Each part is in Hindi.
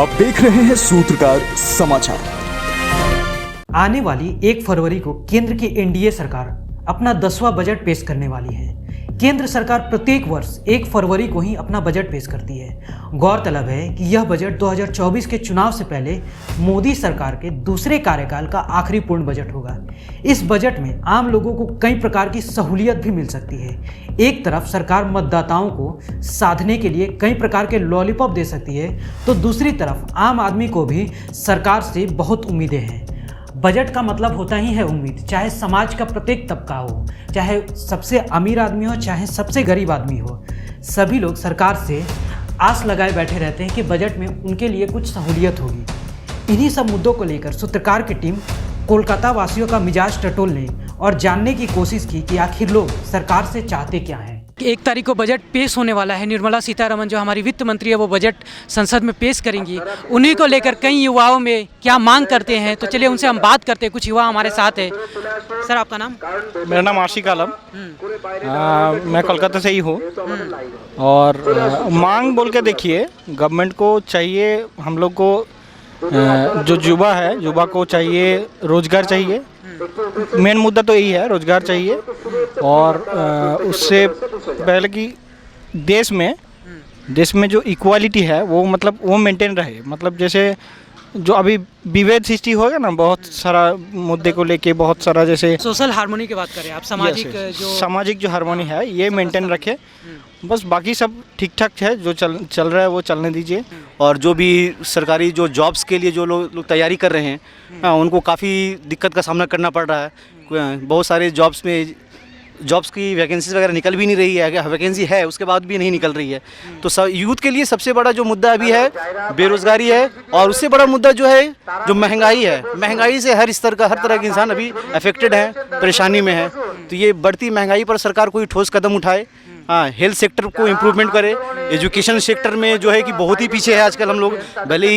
आप देख रहे हैं सूत्रकार समाचार। आने वाली 1 फरवरी को केंद्र की एनडीए सरकार अपना 10वां बजट पेश करने वाली है। केंद्र सरकार प्रत्येक वर्ष 1 फरवरी को ही अपना बजट पेश करती है। गौरतलब है कि यह बजट 2024 के चुनाव से पहले मोदी सरकार के दूसरे कार्यकाल का आखिरी पूर्ण बजट होगा। इस बजट में आम लोगों को कई प्रकार की सहूलियत भी मिल सकती है। एक तरफ सरकार मतदाताओं को साधने के लिए कई प्रकार के लॉलीपॉप दे सकती है, तो दूसरी तरफ आम आदमी को भी सरकार से बहुत उम्मीदें हैं। बजट का मतलब होता ही है उम्मीद, चाहे समाज का प्रत्येक तबका हो, चाहे सबसे अमीर आदमी हो, चाहे सबसे गरीब आदमी हो। सभी लोग सरकार से आस लगाए बैठे रहते हैं कि बजट में उनके लिए कुछ सहूलियत होगी। इन्हीं सब मुद्दों को लेकर सूत्रकार की टीम कोलकाता वासियों का मिजाज टटोलने और जानने की कोशिश की कि आखिर लोग सरकार से चाहते क्या हैं। 1 तारीख को बजट पेश होने वाला है। निर्मला सीतारमण जो हमारी वित्त मंत्री है वो बजट संसद में पेश करेंगी। उन्हीं को लेकर कई युवाओं में क्या मांग करते हैं, तो चलिए उनसे हम बात करते हैं। कुछ युवा हमारे साथ है। सर, आपका नाम? मेरा नाम आशिक आलम। मैं कोलकाता से ही हूँ। और मांग बोल के देखिए, गवर्नमेंट को चाहिए, हम लोग को जो युवा है, युवा को चाहिए रोजगार चाहिए। मेन मुद्दा तो यही है, रोजगार चाहिए। और उससे पहले कि देश में जो इक्वालिटी है वो मतलब वो मेंटेन रहे। मतलब जैसे जो अभी विभेद सृष्टि होगा ना, बहुत सारा मुद्दे को लेके, बहुत सारा जैसे सोशल हार्मोनी की बात करें आप, सामाजिक जो हार्मोनी है ये मेंटेन रखे। बस बाकी सब ठीक ठाक है, जो चल रहा है वो चलने दीजिए। और जो भी सरकारी जो जॉब्स के लिए जो लोग तैयारी कर रहे हैं, उनको काफ़ी दिक्कत का सामना करना पड़ रहा है। बहुत सारे जॉब्स की वैकेंसीज वगैरह निकल भी नहीं रही है। वैकेंसी है उसके बाद भी नहीं निकल रही है। तो यूथ के लिए सबसे बड़ा जो मुद्दा अभी है बेरोज़गारी है। और उससे बड़ा मुद्दा जो है जो महंगाई है। महंगाई से हर स्तर का, हर तरह के इंसान अभी अफेक्टेड है, परेशानी में है। तो ये बढ़ती महंगाई पर सरकार कोई ठोस कदम उठाए। हाँ, हेल्थ सेक्टर को इम्प्रूवमेंट करे। एजुकेशन सेक्टर में जो है कि बहुत ही पीछे है आजकल हम लोग। भले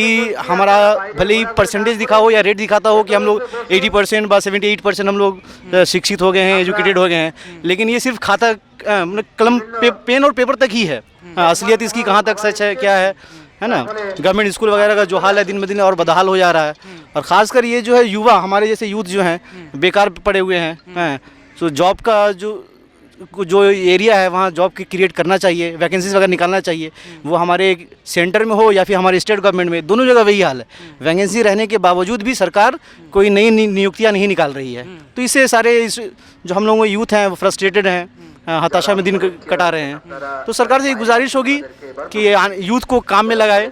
ही परसेंटेज दिखा हो या रेट दिखाता हो कि हम लोग 80% 78% हम लोग शिक्षित हो गए हैं, एजुकेटेड हो गए हैं, लेकिन ये सिर्फ खाता कलम पेन और पेपर तक ही है। असलियत इसकी कहाँ तक सच है, क्या है ना। गवर्नमेंट स्कूल वगैरह का जो हाल है दिन ब दिन और बदहाल हो जा रहा है। और ख़ासकर ये जो है युवा, हमारे जैसे यूथ जो हैं बेकार पड़े हुए हैं। तो जॉब का जो एरिया है वहाँ जॉब की क्रिएट करना चाहिए, वैकेंसीज वगैरह निकालना चाहिए। वो हमारे सेंटर में हो या फिर हमारे स्टेट गवर्नमेंट में, दोनों जगह वही हाल है। वैकेंसी रहने के बावजूद भी सरकार कोई नई नियुक्तियाँ नहीं निकाल रही है। तो इससे सारे जो हम लोग यूथ हैं वो फ्रस्ट्रेटेड हैं, हताशा में दिन कटा रहे हैं। तो सरकार से ये गुजारिश होगी कि यूथ को काम में लगाए,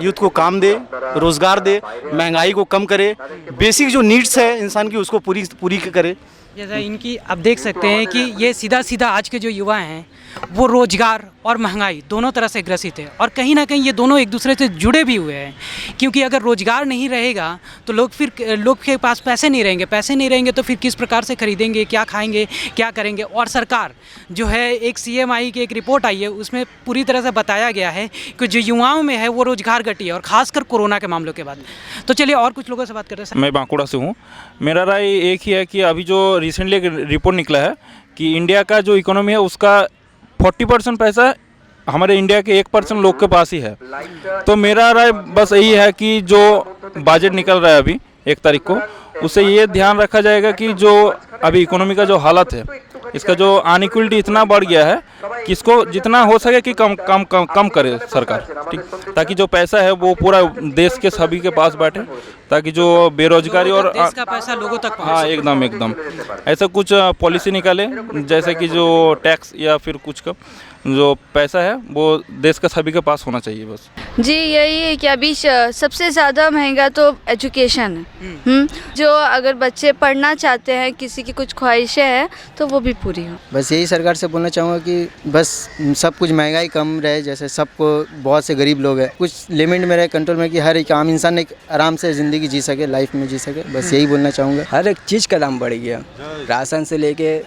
यूथ को काम दे, रोज़गार दे, महंगाई को कम करे, बेसिक जो नीड्स है इंसान की उसको पूरी करे। जैसा इनकी आप देख सकते हैं कि ये सीधा आज के जो युवा हैं वो रोजगार और महंगाई दोनों तरह से ग्रसित है। और कहीं ना कहीं ये दोनों एक दूसरे से जुड़े भी हुए हैं, क्योंकि अगर रोजगार नहीं रहेगा तो लोग के पास पैसे नहीं रहेंगे तो फिर किस प्रकार से खरीदेंगे, क्या खाएंगे, क्या करेंगे। और सरकार जो है, एक CMI की एक रिपोर्ट आई है, उसमें पूरी तरह से बताया गया है कि जो युवाओं में है वो रोजगार घटी है, और खासकर कोरोना के मामलों के बाद। तो चलिए और कुछ लोगों से बात करते हैं। मैं बांकुड़ा से हूँ। मेरा राय एक ही है कि अभी जो रिसेंटली एक रिपोर्ट निकला है कि इंडिया का जो इकोनॉमी है उसका 40% पैसा हमारे इंडिया के 1% लोग के पास ही है। तो मेरा राय बस यही है कि जो बजट निकल रहा है अभी 1 तारीख को, उससे ये ध्यान रखा जाएगा कि जो अभी इकोनॉमी का जो हालत है, इसका जो अनइक्वलिटी इतना बढ़ गया है कि इसको जितना हो सके कि कम करे सरकार, ठीक, ताकि जो पैसा है वो पूरा देश के सभी के पास बैठे, ताकि जो बेरोजगारी और देश का पैसा लोगों तक पहुंचे। हाँ, एकदम ऐसा कुछ पॉलिसी निकाले, जैसे कि जो टैक्स या फिर कुछ का जो पैसा है वो देश का सभी के पास होना चाहिए। बस जी यही है कि अभी सबसे ज़्यादा महंगा तो एजुकेशन है। जो अगर बच्चे पढ़ना चाहते हैं, किसी की कुछ ख्वाहिशें हैं, तो वो भी पूरी हो। बस यही सरकार से बोलना चाहूँगा कि बस सब कुछ महंगाई कम रहे। जैसे सबको, बहुत से गरीब लोग हैं, कुछ लिमिट में रहे, कंट्रोल में, कि हर एक आम इंसान एक आराम से ज़िंदगी जी सके, लाइफ में जी सके। बस यही बोलना चाहूँगा। हर एक चीज़ का दाम बढ़ गया, राशन से लेके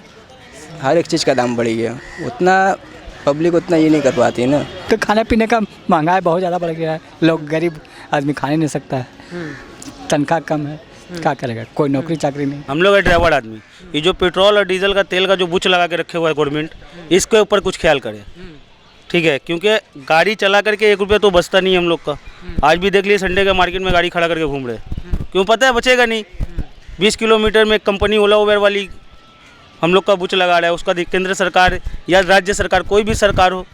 हर एक चीज़ का दाम बढ़ गया। उतना पब्लिक उतना ये नहीं कर पाती ना। तो खाने पीने का महंगाई बहुत ज़्यादा बढ़ गया है। लोग गरीब आदमी खाने नहीं सकता है, तनख्वाह कम है, क्या करेगा, कोई नौकरी चाकरी नहीं। हम लोग है ड्राइवर आदमी, ये जो पेट्रोल और डीजल का तेल का जो बुच लगा के रखे हुआ है गवर्नमेंट, इसके ऊपर कुछ ख्याल करे। ठीक है, क्योंकि गाड़ी चला करके 1 रुपया तो बचता नहीं हम लोग का। आज भी देख लिए संडे के मार्केट में गाड़ी खड़ा करके घूम रहे, क्यों पता है बचेगा नहीं। 20 किलोमीटर में कंपनी ओला उबेर वाली हम लोग का बुच लगा रहा है, उसका केंद्र सरकार या राज्य सरकार कोई भी सरकार हो,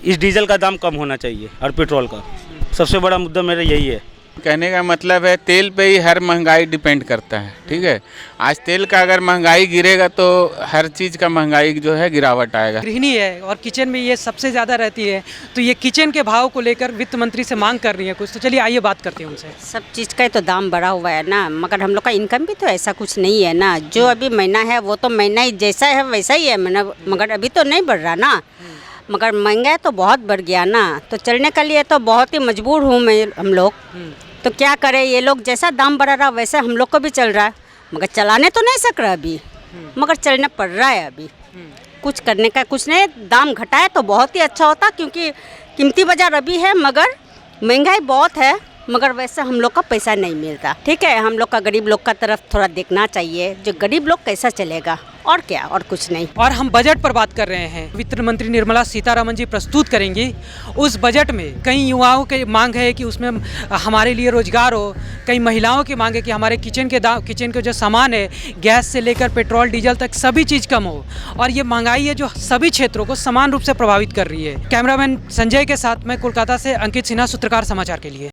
इस डीजल का दाम कम होना चाहिए और पेट्रोल का। सबसे बड़ा मुद्दा मेरा यही है। कहने का मतलब है तेल पे ही हर महंगाई डिपेंड करता है, ठीक है। आज तेल का अगर महंगाई गिरेगा तो हर चीज़ का महंगाई जो है गिरावट आएगा। गृहिणी है और किचन में ये सबसे ज़्यादा रहती है, तो ये किचन के भाव को लेकर वित्त मंत्री से मांग कर रही है कुछ। तो चलिए आइए बात करते हैं उनसे। सब चीज़ का तो दाम बढ़ा हुआ है ना, मगर हम लोग का इनकम भी तो ऐसा कुछ नहीं है ना। जो अभी महीना है वो तो महीना ही जैसा है वैसा ही है, मगर अभी तो नहीं बढ़ रहा ना। मगर महंगाई तो बहुत बढ़ गया ना, तो चलने के लिए तो बहुत ही मजबूर हूँ मैं। हम लोग तो क्या करें, ये लोग जैसा दाम बढ़ा रहा वैसे हम लोग को भी चल रहा है, मगर चलाने तो नहीं सक रहा अभी, मगर चलना पड़ रहा है अभी। कुछ करने का कुछ नहीं, दाम घटाए तो बहुत ही अच्छा होता, क्योंकि कीमती बाजार अभी है मगर महंगाई बहुत है, मगर वैसे हम लोग का पैसा नहीं मिलता। ठीक है, हम लोग का गरीब लोग का तरफ थोड़ा देखना चाहिए, जो गरीब लोग कैसा चलेगा, और क्या, और कुछ नहीं। और हम बजट पर बात कर रहे हैं। वित्त मंत्री निर्मला सीतारमण जी प्रस्तुत करेंगी। उस बजट में कई युवाओं की मांग है कि उसमें हमारे लिए रोजगार हो, कई महिलाओं की मांग है कि हमारे किचन के जो सामान है, गैस से लेकर पेट्रोल डीजल तक सभी चीज़ कम हो। और ये महंगाई है जो सभी क्षेत्रों को समान रूप से प्रभावित कर रही है। कैमरामैन संजय के साथ मैं कोलकाता से अंकित सिन्हा, सूत्रकार समाचार के लिए।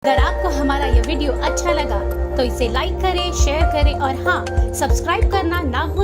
अगर आपको हमारा ये वीडियो अच्छा लगा तो इसे लाइक करें, शेयर करें और हाँ, सब्सक्राइब करना ना भूलें।